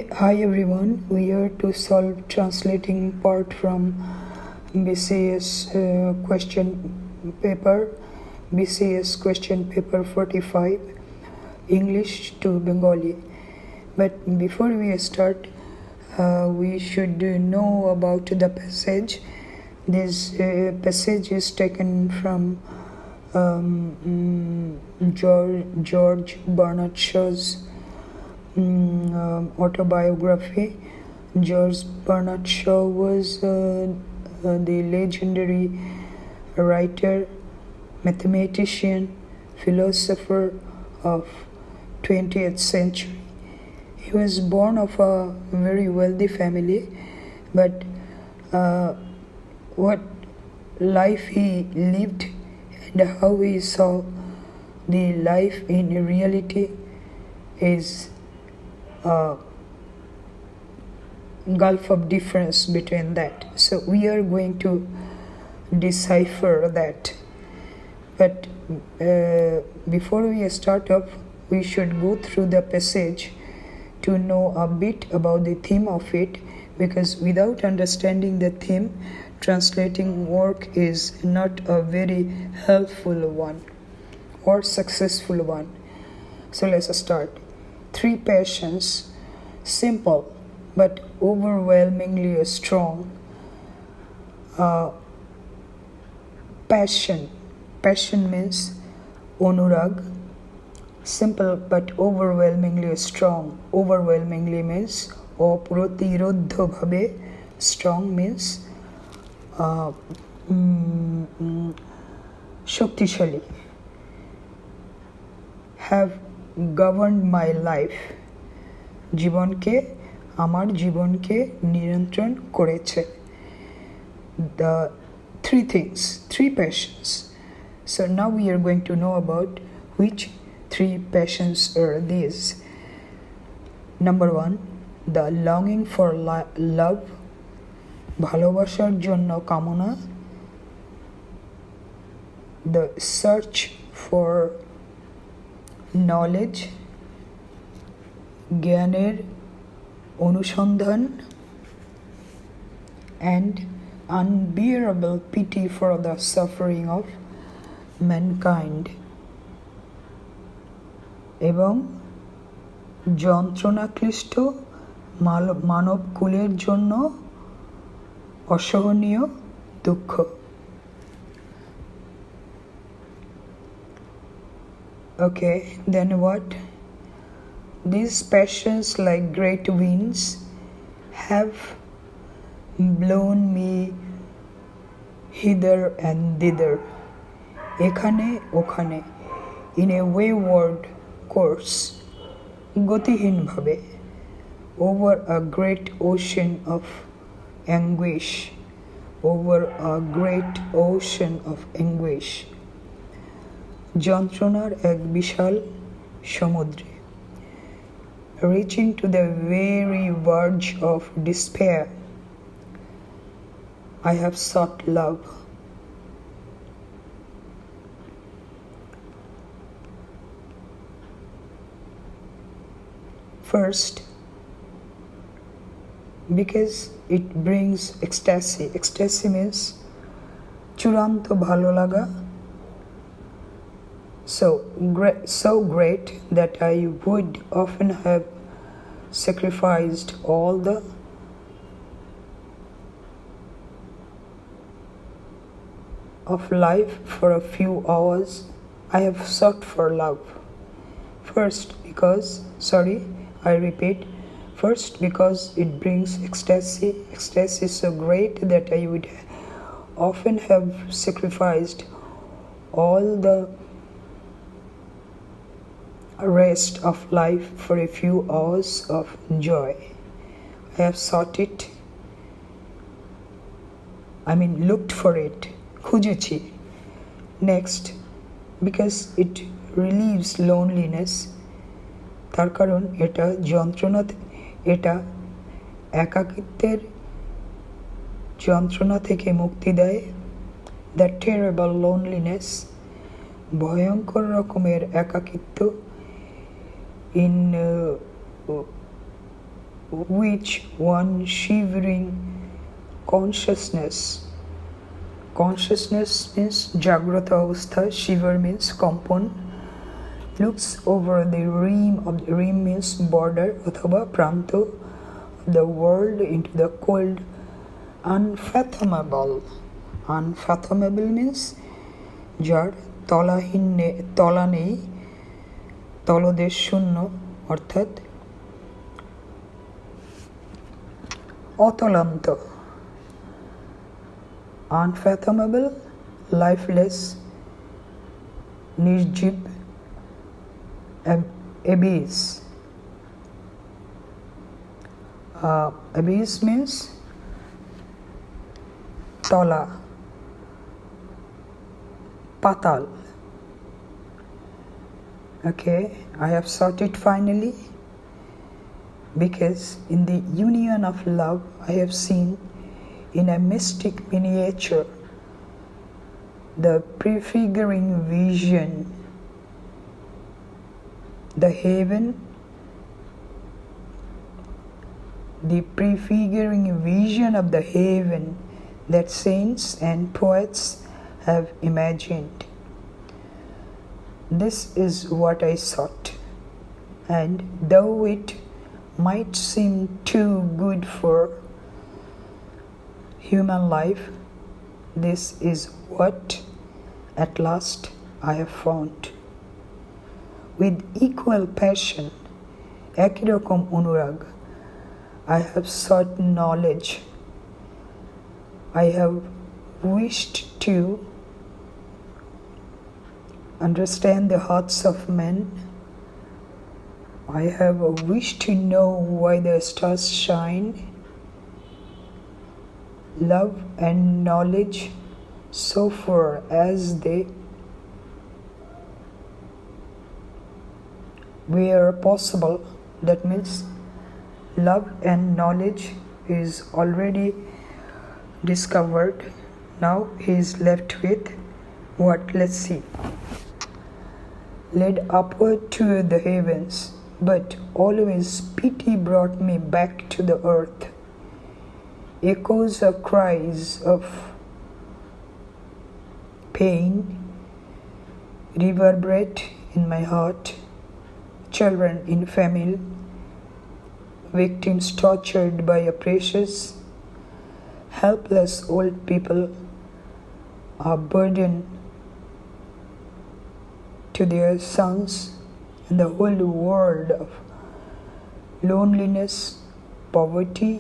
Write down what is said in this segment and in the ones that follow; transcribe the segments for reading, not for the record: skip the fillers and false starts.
Hi everyone, we are to solve translating part from BCS question paper 45, English to Bengali. But before we start, we should know about the passage. This passage is taken from George Bernard Shaw's autobiography. George Bernard Shaw was the legendary writer, mathematician, philosopher of 20th century. He was born of a very wealthy family, but what life he lived and how he saw the life in reality is a gulf of difference between that. So we are going to decipher that. But before we start up, we should go through the passage to know a bit about the theme of it, because without understanding the theme, translating work is not a very helpful one or successful one. So let's start. 3 passions, simple but overwhelmingly strong. Passion means onurag. Simple but overwhelmingly strong. Overwhelmingly means oprotirodhobhabe. Strong means shoktishali. Have governed my life. জীবনকে আমার জীবনকে নিয়ন্ত্রণ করেছে. The 3 things, 3 passions. So now we are going to know about which 3 passions are these. Number 1, the longing for love, ভালোবাসার জন্য কামনা. The search for knowledge, জ্ঞানের অনুসন্ধান, and unbearable pity for the suffering of mankind. এবং যন্ত্রণাক্লিষ্ট মানবকুলের জন্য অসহনীয় দুঃখ. Okay, then what? These passions, like great winds, have blown me hither and thither, এখানে ওখানে, in a wayward course, গতিহীনভাবে, over a great ocean of anguish, over a great ocean of anguish. যন্ত্রণার এক বিশাল সমুদ্রে, reaching to the very verge of despair, I have sought love. First, because it brings ecstasy. Ecstasy means চূড়ান্ত ভালো লাগা. So great that I would often have sacrificed all the of life for a few hours. I have sought for love. First, because it brings ecstasy. Ecstasy is so great that I would often have sacrificed all the rest of life for a few hours of joy. I have sought it. Looked for it. খুঁজেছি. Next, because it relieves loneliness. তার কারণ এটা একাকিত্বের যন্ত্রণা থেকে মুক্তি দেয়. The terrible loneliness, ভয়ঙ্কর রকমের একাকিত্ব in which one shivering consciousness. Consciousness means Jagrata Avastha, Shiver means Kompon, looks over the rim means border, Othoba Pranto of the world into the cold, unfathomable. Unfathomable means যার তলা নেই, তলদেশ শূন্য, অর্থাৎ অতলান্ত। Unfathomable, lifeless, নির্জীব, abyss. Abyss means তলা, patal. Okay, I have sorted finally, because in the union of love I have seen in a mystic miniature the prefiguring vision, the heaven, the prefiguring vision of the heaven that saints and poets have imagined. This is what I sought, and though it might seem too good for human life, this is what at last I have found. With equal passion, একই রকম অনুরাগ, I have sought knowledge. I have wished to understand the hearts of men. I have wished to know why the stars shine. Love and knowledge, so far as they were possible, that means love and knowledge is already discovered. Now he is left with what? Let's see. Led upward to the heavens, but always pity brought me back to the earth. Echoes of cries of pain reverberate in my heart. Children in famine, victims tortured by oppressors, helpless old people are burdened to their sons, and the whole world of loneliness, poverty,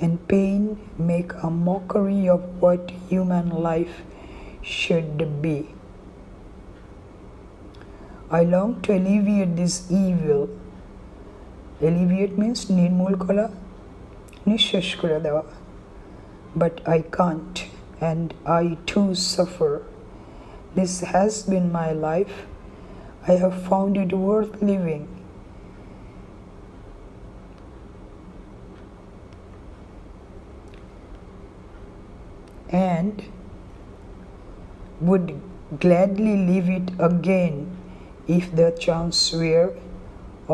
and pain make a mockery of what human life should be. I long to alleviate this evil. Alleviate means নির্মূল করা, নিঃশেষ করে দেওয়া. But I can't, and I too suffer. This has been my life. I have found it worth living. And would gladly live it again if the chance were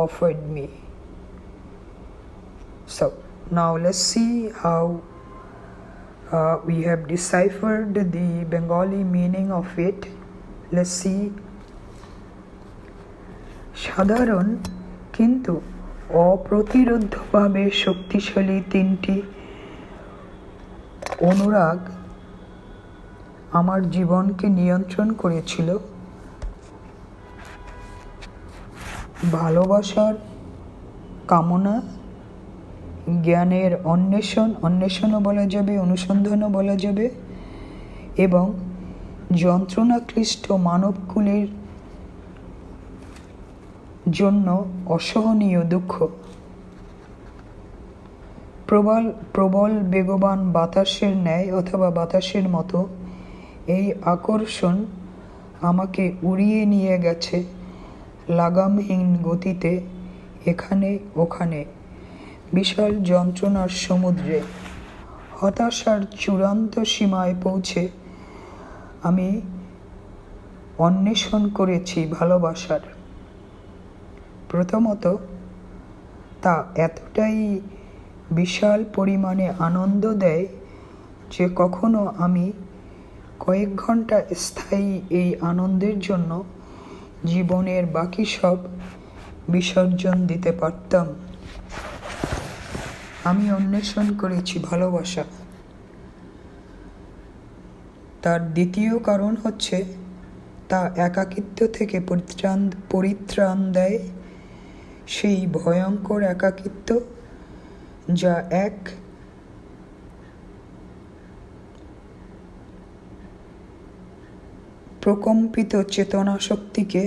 offered me. So now let's see how we have deciphered the Bengali meaning of it. Let's see. সাধারণ কিন্তু অপ্রতিরোধ্যভাবে শক্তিশালী তিনটি অনুরাগ আমার জীবনকে নিয়ন্ত্রণ করেছিল। ভালোবাসার কামনা, জ্ঞানের অন্বেষণও বলা যাবে, অনুসন্ধানও বলা যাবে, এবং যন্ত্রণাক্লিষ্ট মানবকুলের জন্য অসহনীয় দুঃখ। প্রবল বেগবান বাতাসের ন্যায় অথবা বাতাসের মতো এই আকর্ষণ আমাকে উড়িয়ে নিয়ে গেছে লাগামহীন গতিতে এখানে ওখানে, বিশাল যন্ত্রণার সমুদ্রে। হতাশার চূড়ান্ত সীমায় পৌঁছে আমি অন্বেষণ করেছি ভালোবাসার। প্রথমত তা এতটাই বিশাল পরিমাণে আনন্দ দেয় যে কখনো আমি কয়েক ঘন্টা স্থায়ী এই আনন্দের জন্য জীবনের বাকি সব বিসর্জন দিতে পারতাম। আমি অন্বেষণ করেছি ভালোবাসা। তার দ্বিতীয় কারণ হচ্ছে তা একাকিত্ব থেকে পরিত্রাণ দেয়, সেই ভয়ঙ্কর একাকিত্ব যা এক প্রকম্পিত চেতনা শক্তিকে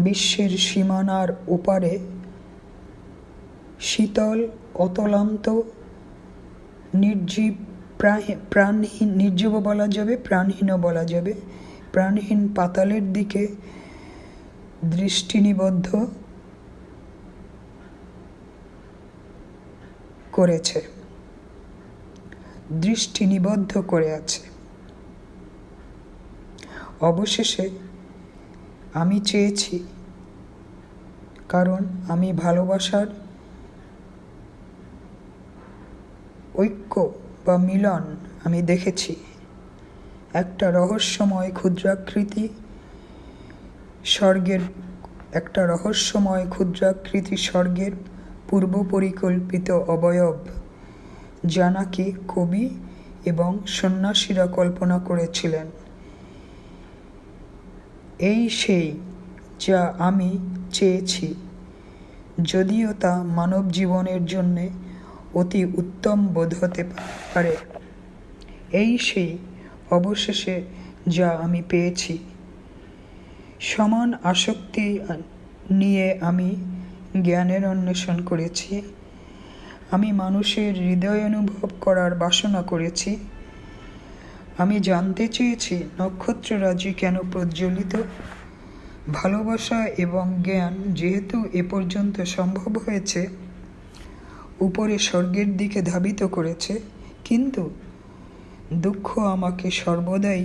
বিশ্বের সীমানার ওপারে শীতল, অতলান্ত, নির্জীব, প্রাণহীন, নির্জীব বলা যাবে, প্রাণহীনও বলা যাবে, প্রাণহীন পাতালের দিকে দৃষ্টি নিবদ্ধ করেছে, দৃষ্টি নিবদ্ধ করে আছে। অবশেষে আমি চেয়েছি, কারণ আমি ভালোবাসার ঐক্য বা মিলন আমি দেখেছি। একটা রহস্যময় ক্ষুদ্রাকৃতি স্বর্গের পূর্ব পরিকল্পিত অবয়ব, যা নাকি কবি এবং সন্ন্যাসীরা কল্পনা করেছিলেন। এই সেই যা আমি চেয়েছি, যদিও তা মানব জীবনের জন্যে অতি উত্তম বোধ হতে পারে। এই সেই অবশেষে যা আমি পেয়েছি। সমান আসক্তি নিয়ে আমি জ্ঞানের অন্বেষণ করেছি। আমি মানুষের হৃদয় অনুভব করার বাসনা করেছি। আমি জানতে চেয়েছি নক্ষত্ররাজি কেন প্রজ্বলিত। ভালোবাসা এবং জ্ঞান যেহেতু এ পর্যন্ত সম্ভব হয়েছে, উপরে স্বর্গের দিকে ধাবিত করেছে, কিন্তু দুঃখ আমাকে সর্বদাই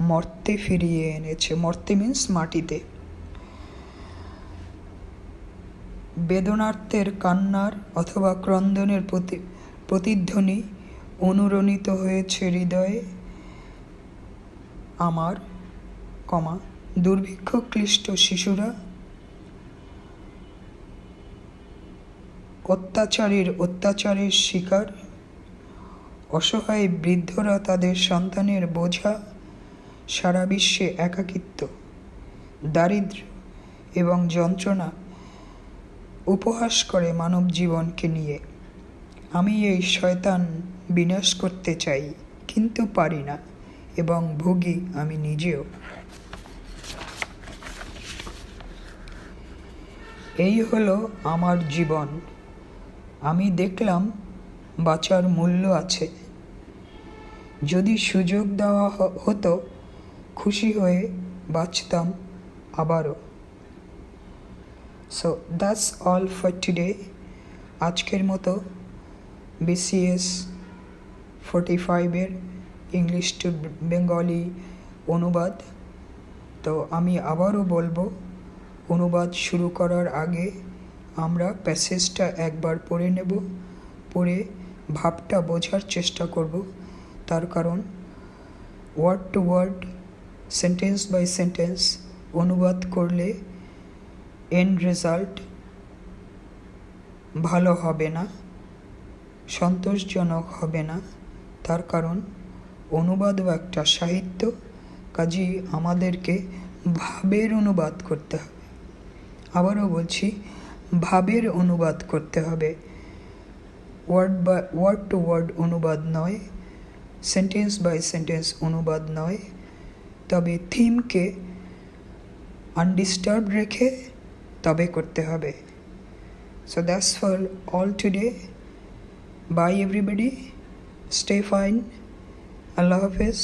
মর্তে ফিরিয়ে এনেছে। মর্তে মিন্স মাটিতে। বেদনার্তের কান্নার অথবা ক্রন্দনের প্রতিধ্বনি অনুরণিত হয়েছে হৃদয়ে আমার, দুর্ভিক্ষ ক্লিষ্ট শিশুরা, অত্যাচারের শিকার, অসহায় বৃদ্ধরা তাদের সন্তানের বোঝা, সারা বিশ্বে একাকিত্ব, দারিদ্র্য এবং যন্ত্রণা উপহাস করে মানব জীবনকে নিয়ে। আমি এই শয়তান বিনাশ করতে চাই, কিন্তু পারি না, এবং ভুগি আমি নিজেও। এই হলো আমার জীবন। আমি দেখলাম বাঁচার মূল্য আছে। যদি সুযোগ দেওয়া হতো, খুশি হয়ে বাঁচতাম আবারও। So that's all for today. আজকের মতো BCS 45-এর ইংলিশ টু বেঙ্গলি অনুবাদ। তো আমি আবারও বলবো, অনুবাদ শুরু করার আগে আমরা প্যাসেজটা একবার পড়ে নেব, পড়ে ভাবটা বোঝার চেষ্টা করব। তার কারণ word to word, sentence by sentence অনুবাদ করলে এন্ড রেজাল্ট ভালো হবে না, সন্তোষজনক হবে না। তার কারণ অনুবাদও একটা সাহিত্য, কাজেই আমাদেরকে ভাবের অনুবাদ করতে হবে। আবারও বলছি, ভাবের অনুবাদ করতে হবে, ওয়ার্ড টু ওয়ার্ড অনুবাদ নয়, সেন্টেন্স বাই সেন্টেন্স অনুবাদ নয়। তবে থিমকে আনডিস্টার্ব রেখে তবে করতে হবে। So that's for all today. Bye everybody. Stay fine. Allah Hafiz.